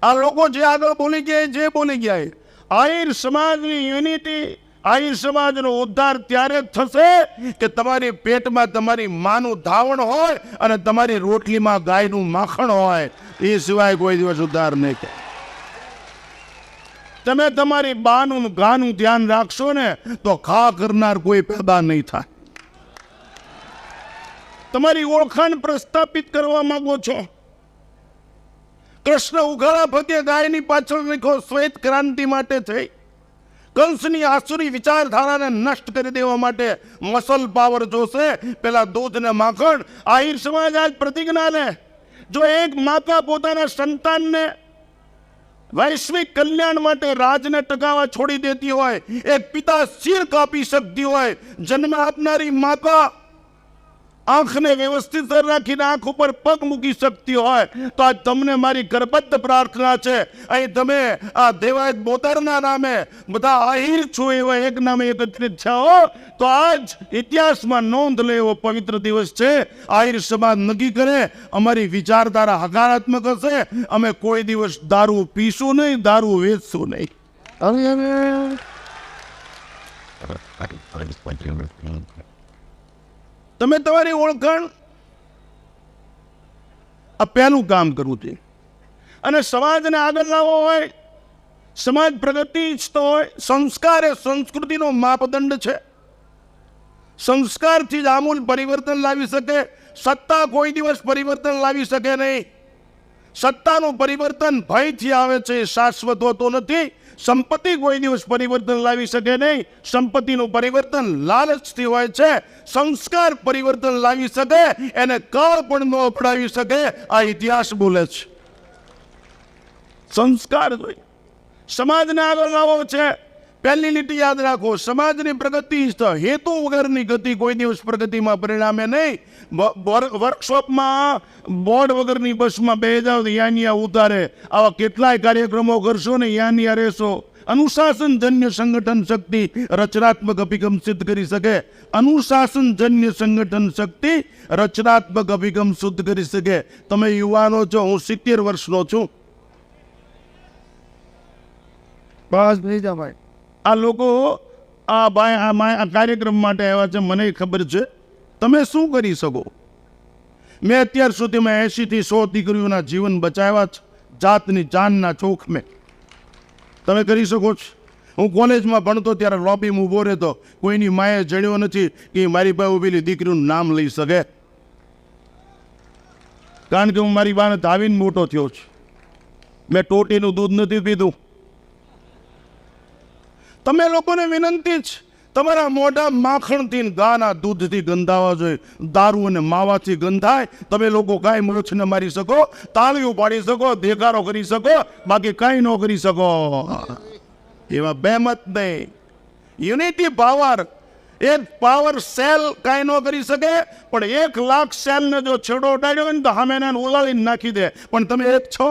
આ લોકો જે આગળ બોલી ગયા જે બોલી ગયા, આહિર સમાજની યુનિટી, આહિર સમાજનો ઉદ્ધાર ત્યારે જ થશે કે તમારી પેટમાં તમારી માનું ધાવણ હોય અને તમારી રોટલીમાં ગાયનું માખણ હોય. એ સિવાય કોઈ દિવસ ઉદ્ધાર નહીં થાય. તમે તમારી બાનું ગાનું ધ્યાન રાખશો ને તો ખા કરનાર કોઈ પેદા નહીં થાય. તમારી ઓળખાણ પ્રસ્થાપિત કરવા માંગો છો. કૃષ્ણ ઉઘાડા પગે ગાયની પાછળ નીકળો, શ્વેત ક્રાંતિ માટે થઈ. કંસની આસુરી વિચારધારાને નષ્ટ કરી દેવા માટે મસલ પાવર જોશે, પેલા દૂધ ને માખણ. આહિર સમાજ આજ પ્રતિજ્ઞા લે, જો એક માતા પોતાના સંતાનને વૈશ્વિક કલ્યાણ માટે રાજને ટકાવવા છોડી દેતી હોય, એક પિતા શિર કાપી શકતી હોય, જન્મ આપનારી માતા આંખને વ્યવસ્થિત રાખીને આંખ ઉપર પગ મૂકી શકતી હોય, તો આજ તમને મારી કરબદ્ધ પ્રાર્થના છે, અહીં તમે આ દેવાયત બોતરના નામે બધા આહિર છો એવા એક નામે એકત્રિત થયા, તો આજ ઇતિહાસમાં નોંધ લે એવો પવિત્ર દિવસ છે. આહિર સમાજ નક્કી કરે અમારી વિચારધારા હકારાત્મક હશે, અમે કોઈ દિવસ દારૂ પીશું નહીં, દારૂ વેચશું નહીં. તમે તમારી ઓળખાણ, આ પહેલું કામ કરવું છે. અને સમાજને આગળ લાવવો હોય, સમાજ પ્રગતિ ઈચ્છતો હોય, સંસ્કાર એ સંસ્કૃતિનો માપદંડ છે. સંસ્કારથી જ આમૂલ પરિવર્તન લાવી શકે. સત્તા કોઈ દિવસ પરિવર્તન લાવી શકે નહીં. સત્તાનું પરિવર્તન ભયથી આવે છે, શાશ્વત હોતો નથી. સંપત્તિ કોઈ દિવસ પરિવર્તન લાવી શકે નહીં. સંપત્તિનું પરિવર્તન લાલચથી હોય છે. સંસ્કાર પરિવર્તન લાવી શકે, એને કાળ પણ ન અપડાવી શકે. આ ઇતિહાસ બોલે છે. સંસ્કાર જોઈએ. સમાજને આગળ લાવવો છે. પહેલી લીટી યાદ રાખો, સમાજની પ્રગતિ હેતુ વગરની ગતિ કોઈ દિવસ પ્રગતિમાં પરિણામે નહીં. વર્કશોપમાં બોર્ડ વગરની બસમાં બે જાવ તો યાનિયા ઉતારે, આવા કેટલાય કાર્યક્રમો કરશો ને યાનિયા રહેશો. અનુશાસનજન્ય સંગઠન શક્તિ રચનાત્મક અભિગમ સિદ્ધ કરી શકે. અનુશાસનજન્ય સંગઠન શક્તિ રચનાત્મક અભિગમ સિદ્ધ કરી શકે. તમે યુવાનો છો, હું 70 વર્ષનો છું. બસ નહીં જા ભાઈ. આ લોકો આ કાર્યક્રમ માટે આવ્યા છે, મને ખબર છે. તમે શું કરી શકો? મેં અત્યાર સુધીમાં 80 થી 100 દીકરીઓના જીવન બચાવ્યા છે, જાતની જાનના ચોખમે. તમે કરી શકો છો? હું કોલેજમાં ભણતો ત્યારે લોબીમાં ઊભો રહેતો, કોઈની માએ જણ્યો નથી કે મારી પાસે ઉભેલી દીકરીનું નામ લઈ શકે, કારણ કે હું મારી બાને ધાવીને મોટો થયો છું. મેં ટોટીનું દૂધ નથી પીધું. તમે લોકોને વિનંતી છે, તમારા મોઢા માખણથી ગાના દૂધથી ગંધાવા જોઈએ. દારૂ અને માવાથી ગંધાય. તમે લોકો કાંઈ મૃક્ષને મારી શકો, તાળીઓ પાડી શકો, દેખાડો કરી શકો, બાકી કાંઈ ન કરી શકો. એમાં બેમત નહીં. યુનિટી પાવર, એક પાવર સેલ કાંઈ ન કરી શકે, પણ 1 લાખ સેલને જો છેડો ઉડાડ્યો હોય ને તો સામે એને ઉલાળીને નાખી દે. પણ તમે એક છો.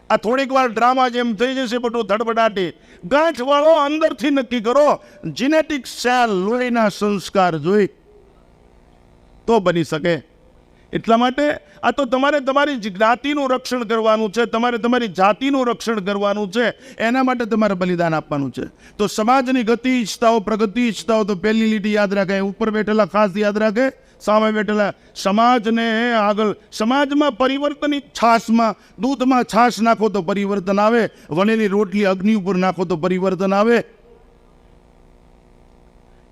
આ થોડીક વાર ડ્રામા જેમ થઈ જશે, બધું ધડબડાટી. ગાંઠવાળો અંદરથી નક્કી કરો. જીનેટિક સેલ, લોહીના સંસ્કાર જોઈ તો બની શકે. એટલા માટે આ તો તમારે તમારી જ્ઞાતિનું રક્ષણ કરવાનું છે, તમારે તમારી જાતિનું રક્ષણ કરવાનું છે. એના માટે તમારે બલિદાન આપવાનું છે. તો સમાજની ગતિ ઈચ્છતા હો, પ્રગતિ ઈચ્છતા હો, તો પહેલી લીટી યાદ રાખે. ઉપર બેઠેલા ખાસ યાદ રાખે, સામે બેઠેલા સમાજને આગળ. સમાજમાં પરિવર્તનની છાશમાં, દૂધમાં છાશ નાખો તો પરિવર્તન આવે. વણેલી રોટલી અગ્નિ ઉપર નાખો તો પરિવર્તન આવે.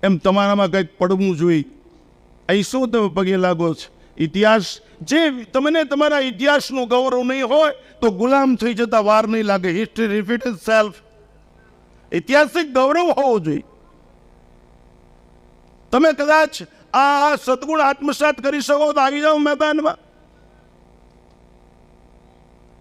એમ તમારામાં કંઈક પડવું જોઈએ. અહીં શું તમે પગે લાગો છો? ઇતિહાસ જે તમને તમારા ઇતિહાસનું ગૌરવ નહીં હોય તો ગુલામ થઈ જતા વાર નહીં લાગે. History repeat self. ઐતિહાસિક ગૌરવ હોવો જોઈએ. તમે કદાચ આ સદગુણ આત્મસાત કરી શકો તો આવી જાઓ મેદાનમાં.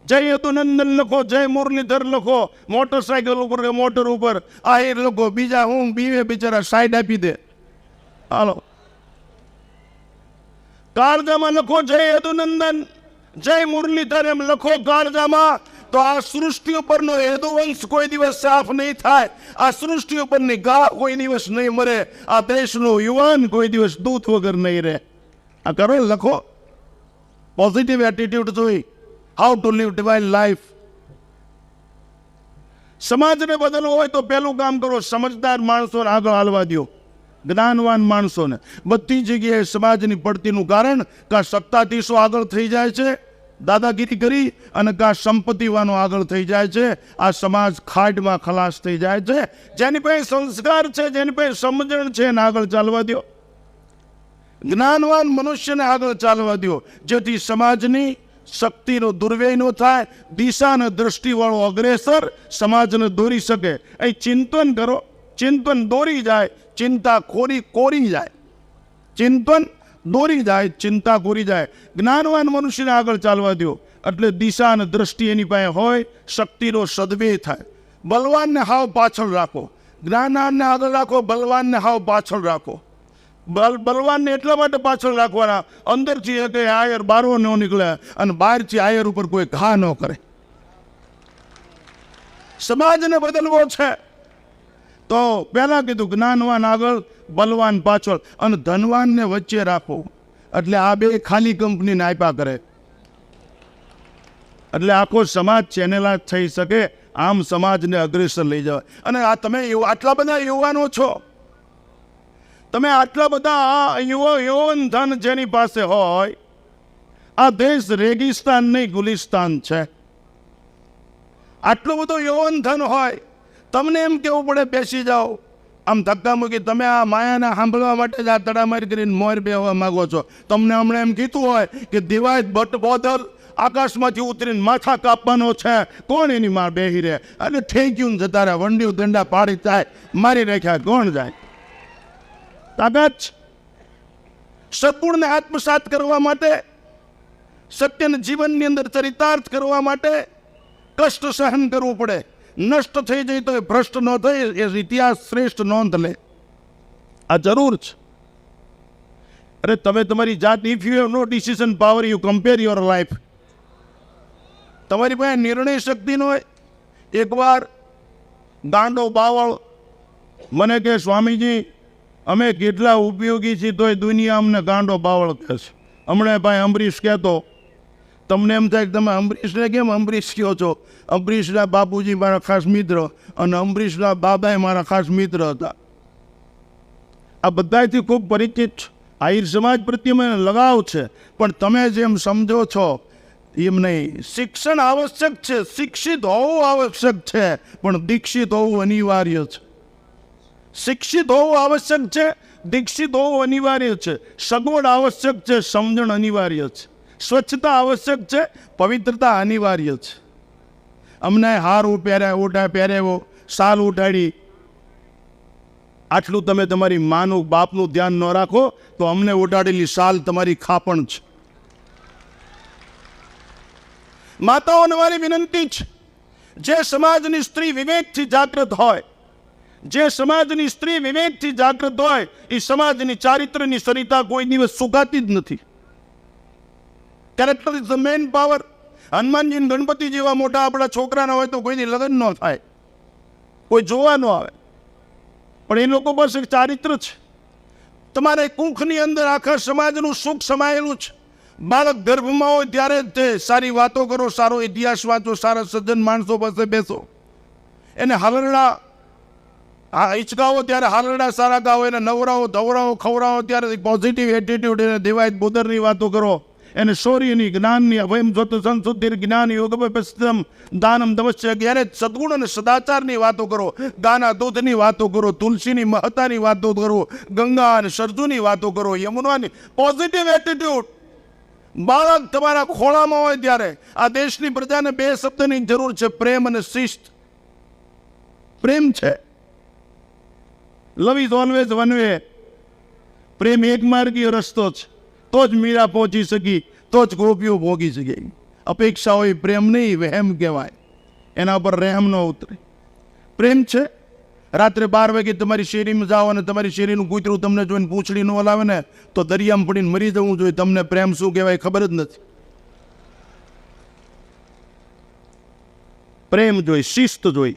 જય યદુનંદન લખો, જય મુરલીધર લખો, મોટરસાઇકલ ઉપર કે મોટર ઉપર આહિર લખો. બીજા હું બીવે બિચારા સાઈડ આપી દે. હાલો, કાળજામાં લખો જય યદુનંદન, જય મુરલીધર એમ લખો કાળજામાં. તો આ સૃષ્ટિ ઉપરનો યદુવંશ કોઈ દિવસ સાફ નહીં થાય. આ સૃષ્ટિ ઉપરની ગા કોઈ દિવસ નહીં મરે. આ દેશનો યુવાન કોઈ દિવસ દૂધ વગર નહીં રહે. આ કરો, લખો. પોઝિટિવ એટીટ્યુડ જોઈ. How to live divine life. સમાજને બદલવો હોય તો પહેલું કામ કરો, સમજદાર માણસોને આગળ હાલવા દો, જ્ઞાનવાન માણસોને. બધી જગ્યાએ સમાજની પડતીનું કારણ કાં સત્તાધીશો આગળ થઈ જાય છે દાદાગીરી કરી, અને કાં સંપત્તિવાનો આગળ થઈ જાય છે. આ સમાજ ખાડમાં ખલાસ થઈ જાય છે. જેની પાસે સંસ્કાર છે, જેની પાસે સમજણ છે, એને આગળ ચાલવા દો. જ્ઞાનવાન મનુષ્યને આગળ ચાલવા દો, જેથી સમાજની શક્તિનો દુર્વ્યય ન થાય, દિશા અને દ્રષ્ટિવાળો અગ્રેસર સમાજને દોરી શકે. અહીં ચિંતન કરો, ચિંતન દોરી જાય, ચિંતા કોરી જાય. ચિંતન દોરી જાય, ચિંતા કોરી જાય. જ્ઞાનવાન મનુષ્યને આગળ ચાલવા દો, એટલે દિશા અને દ્રષ્ટિ એની પાસે હોય, શક્તિનો સદવ્યય થાય. બલવાનને હાવ પાછળ રાખો, જ્ઞાનવાનને આગળ રાખો, બલવાનને હાવ પાછળ રાખો. બલવાનને એટલા માટે પાછળ રાખવાના, અંદરથી એક આયર બારો ન નીકળે અને બહારથી આયર ઉપર કોઈ ઘા ન કરે. સમાજને બદલવો છે તો પહેલા કીધું જ્ઞાનવાન આગળ, બલવાન પાછળ, અને ધનવાનને વચ્ચે રાખો. એટલે આ બે ખાલી કંપનીને આપ્યા કરે, એટલે આખો સમાજ ચેનલા થઈ શકે. આમ સમાજને અગ્રેસર લઈ જવાય. અને આ તમે આટલા બધા યુવાનો છો, તમે આટલા બધા યુવાન ધન જેની પાસે હોય, આ દેશ રેગિસ્તાન નહીં ગુલિસ્તાન છે. આટલું બધું યુવાન ધન હોય, તમને એમ કેવું પડે બેસી જાઓ, આમ ધક્કા મૂકી. તમે આ માયાને સાંભળવા માટે જ આ તડામારી કરીને મોર બેહવા માગો છો. તમને હમણાં એમ કીધું હોય કે દિવાય બટ બોધલ આકાશમાંથી ઉતરીને માથા કાપવાનો છે, કોણ એની માં બેહી રહે? અને થઈ ગયું જતા રહે, વંડિયું દંડા પાડી જાય, મારી રાખ્યા, કોણ જાય? તાકાત. સદગુણને આત્મસાત કરવા માટે, સત્યને જીવનની અંદર ચરિતાર્થ કરવા માટે કષ્ટ સહન કરવું પડે. નષ્ટ થઈ જાય તો એ ભ્રષ્ટ ન થઈ, એ ઇતિહાસ શ્રેષ્ઠ નોંધ લે. આ જરૂર છે. અરે તમે તમારી જાત, if you have no decision power, you compare your life. તમારી પાસે નિર્ણય શક્તિ ન હોય. એકવાર ગાંડો બાવળ મને કે, સ્વામીજી અમે કેટલા ઉપયોગી છીએ તોય દુનિયા અમને ગાંડો બાવળ કહે છે. હમણાં ભાઈ અંબરીશ કહેતો, તમને એમ થાય કે તમે અંબરીશને કેમ અંબરીશ કહો છો? અંબરીશના બાપુજી મારા ખાસ મિત્ર, અને અંબરીશના બાબાએ મારા ખાસ મિત્ર હતા. આ બધાથી ખૂબ પરિચિત. આહિર સમાજ પ્રત્યે મને લગાવ છે, પણ તમે જેમ સમજો છો એમ નહીં. શિક્ષણ આવશ્યક છે, શિક્ષિત હોવું આવશ્યક છે, પણ દીક્ષિત હોવું અનિવાર્ય છે. શિક્ષિત હોવું આવશ્યક છે, દીક્ષિત હોવું અનિવાર્ય છે. સગવડ આવશ્યક છે, સમજણ અનિવાર્ય છે. સ્વચ્છતા આવશ્યક છે, પવિત્રતા અનિવાર્ય છે. અમને હાર પહેર્યા, ઓઢા પહેર્યો, સાલ ઉઠાડી, આટલું તમે તમારી માનું બાપનું ધ્યાન ન રાખો તો અમને ઓઢાડેલી સાલ તમારી ખાપણ છે. માતાઓને મારી વિનંતી છે, જે સમાજની સ્ત્રી વિવેકથી જાગૃત હોય, જે સમાજની સ્ત્રી વિવેકથી જાગૃત હોય, એ સમાજની ચારિત્ર્યની સરિતા કોઈ દિવસ સુકાતી જ નથી. Character is the man power. Hanumanji Ganpati જેવા મોટા આપણા છોકરાના હોય તો કોઈની લગ્ન ન થાય, કોઈ જોવા ન આવે, પણ એ લોકો પાસે ચારિત્ર છે. તમારે કુંખની અંદર આખા સમાજનું સુખ સમાયેલું છે. બાળક ગર્ભમાં હોય ત્યારે જ તે સારી વાતો કરો, સારો ઇતિહાસ વાંચો, સારા સજ્જન માણસો પાસે બેસો, એને હાલરડા હિંચકાવો ત્યારે હાલરડા સારા ગાવો, એને નવરાવો ધવરાવો ખવરાવો ત્યારે પોઝિટિવ એટીટ્યુડ, એને દેવાય બોદરની વાતો કરો, એને શૌર્યની જ્ઞાનની અભયમ જોત સંશુદ્ધિર જ્ઞાન યોગમ દાનમ દમસ્ય, ત્યારે સદગુણ અને સદાચારની વાતો કરો, ગાના દૂધની વાતો કરો, તુલસીની મહત્તાની વાતો કરો, ગંગા અને સરજુની વાતો કરો, યમુનાની. Positive attitude. બાળક તમારા ખોળામાં હોય ત્યારે આ દેશની પ્રજાને બે શબ્દની જરૂર છે, પ્રેમ અને શિસ્ત. પ્રેમ છે, love is always one way. પ્રેમ એક માર્ગીય રસ્તો છે, તો જ મીરા પહોંચી શકી, તો જ ગોપીઓ ભોગી શકી. અપેક્ષા હોય પ્રેમ નહીં, વહેમ કહેવાય, એના પર રહેમ ન ઉતરે. પ્રેમ છે. રાત્રે 12 વાગે તમારી શેરીમાં જાઓ અને તમારી શેરીનું કૂતરું તમને જોઈને પૂંછડી ન હલાવે ને તો દરિયામાં પડીને મરી જવું જોઈએ. તમને પ્રેમ શું કહેવાય ખબર જ નથી. પ્રેમ જોઈ, શિસ્ત જોઈ.